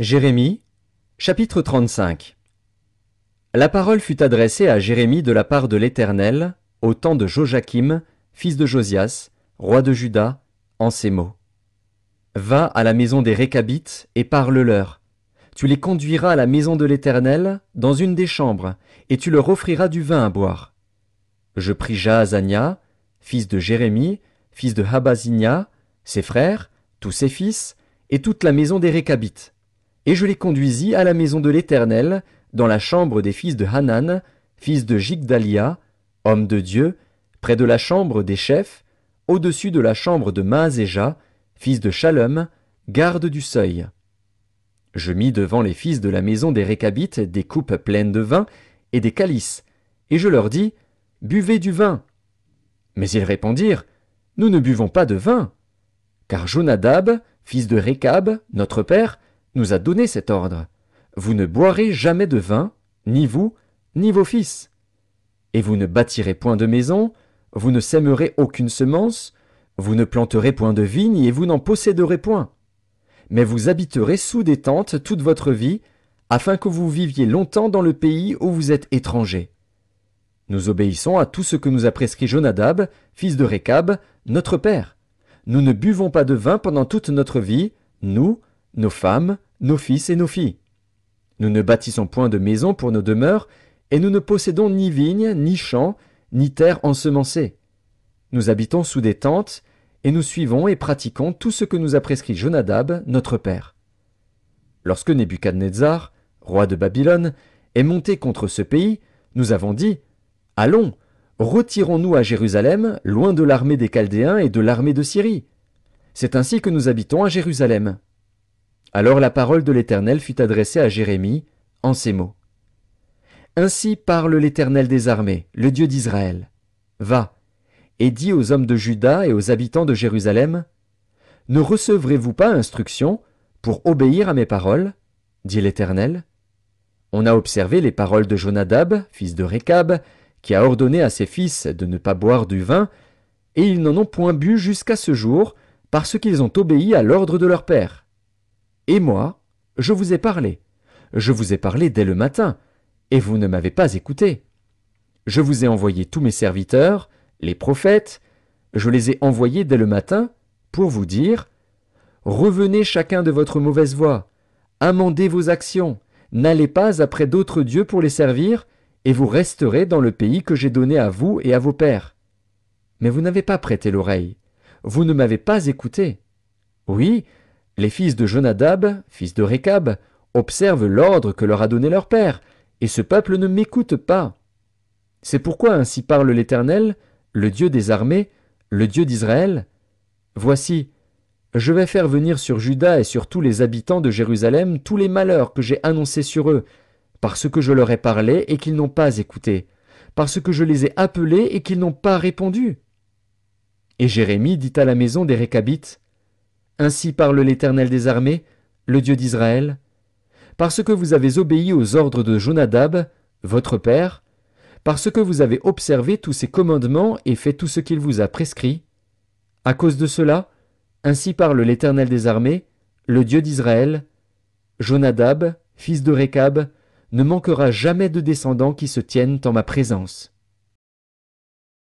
Jérémie, chapitre 35. La parole fut adressée à Jérémie de la part de l'Éternel, au temps de Joachim, fils de Josias, roi de Juda, en ces mots. Va à la maison des Récabites et parle-leur. Tu les conduiras à la maison de l'Éternel, dans une des chambres, et tu leur offriras du vin à boire. Je pris Jaazania, fils de Jérémie, fils de Habazinia, ses frères, tous ses fils, et toute la maison des Récabites. Et je les conduisis à la maison de l'Éternel, dans la chambre des fils de Hanan, fils de Jigdalia, homme de Dieu, près de la chambre des chefs, au-dessus de la chambre de Maazéja, fils de Shallum, garde du seuil. Je mis devant les fils de la maison des Récabites des coupes pleines de vin et des calices, et je leur dis, « Buvez du vin. » Mais ils répondirent, « Nous ne buvons pas de vin. » Car Jonadab, fils de Récab, notre père, nous a donné cet ordre. Vous ne boirez jamais de vin, ni vous, ni vos fils. Et vous ne bâtirez point de maison, vous ne sèmerez aucune semence, vous ne planterez point de vigne et vous n'en posséderez point. Mais vous habiterez sous des tentes toute votre vie, afin que vous viviez longtemps dans le pays où vous êtes étrangers. Nous obéissons à tout ce que nous a prescrit Jonadab, fils de Récab, notre père. Nous ne buvons pas de vin pendant toute notre vie, nous, nos femmes, nos fils et nos filles. Nous ne bâtissons point de maison pour nos demeures, et nous ne possédons ni vignes, ni champs, ni terre ensemencée. Nous habitons sous des tentes, et nous suivons et pratiquons tout ce que nous a prescrit Jonadab, notre père. Lorsque Nebuchadnezzar, roi de Babylone, est monté contre ce pays, nous avons dit, « Allons, retirons-nous à Jérusalem, loin de l'armée des Chaldéens et de l'armée de Syrie. » C'est ainsi que nous habitons à Jérusalem. Alors la parole de l'Éternel fut adressée à Jérémie, en ces mots. Ainsi parle l'Éternel des armées, le Dieu d'Israël. Va, et dis aux hommes de Juda et aux habitants de Jérusalem, ne recevrez-vous pas instruction pour obéir à mes paroles, dit l'Éternel. On a observé les paroles de Jonadab, fils de Récab, qui a ordonné à ses fils de ne pas boire du vin, et ils n'en ont point bu jusqu'à ce jour, parce qu'ils ont obéi à l'ordre de leur père. Et moi, je vous ai parlé. Je vous ai parlé dès le matin, et vous ne m'avez pas écouté. Je vous ai envoyé tous mes serviteurs, les prophètes, je les ai envoyés dès le matin pour vous dire « Revenez chacun de votre mauvaise voie, amendez vos actions, n'allez pas après d'autres dieux pour les servir, et vous resterez dans le pays que j'ai donné à vous et à vos pères. » Mais vous n'avez pas prêté l'oreille, vous ne m'avez pas écouté. Oui, les fils de Jonadab, fils de Récab, observent l'ordre que leur a donné leur père, et ce peuple ne m'écoute pas. C'est pourquoi ainsi parle l'Éternel, le Dieu des armées, le Dieu d'Israël. Voici, je vais faire venir sur Juda et sur tous les habitants de Jérusalem tous les malheurs que j'ai annoncés sur eux, parce que je leur ai parlé et qu'ils n'ont pas écouté, parce que je les ai appelés et qu'ils n'ont pas répondu. Et Jérémie dit à la maison des Récabites, ainsi parle l'Éternel des armées, le Dieu d'Israël, parce que vous avez obéi aux ordres de Jonadab, votre père, parce que vous avez observé tous ses commandements et fait tout ce qu'il vous a prescrit. À cause de cela, ainsi parle l'Éternel des armées, le Dieu d'Israël, Jonadab, fils de Récab, ne manquera jamais de descendants qui se tiennent en ma présence.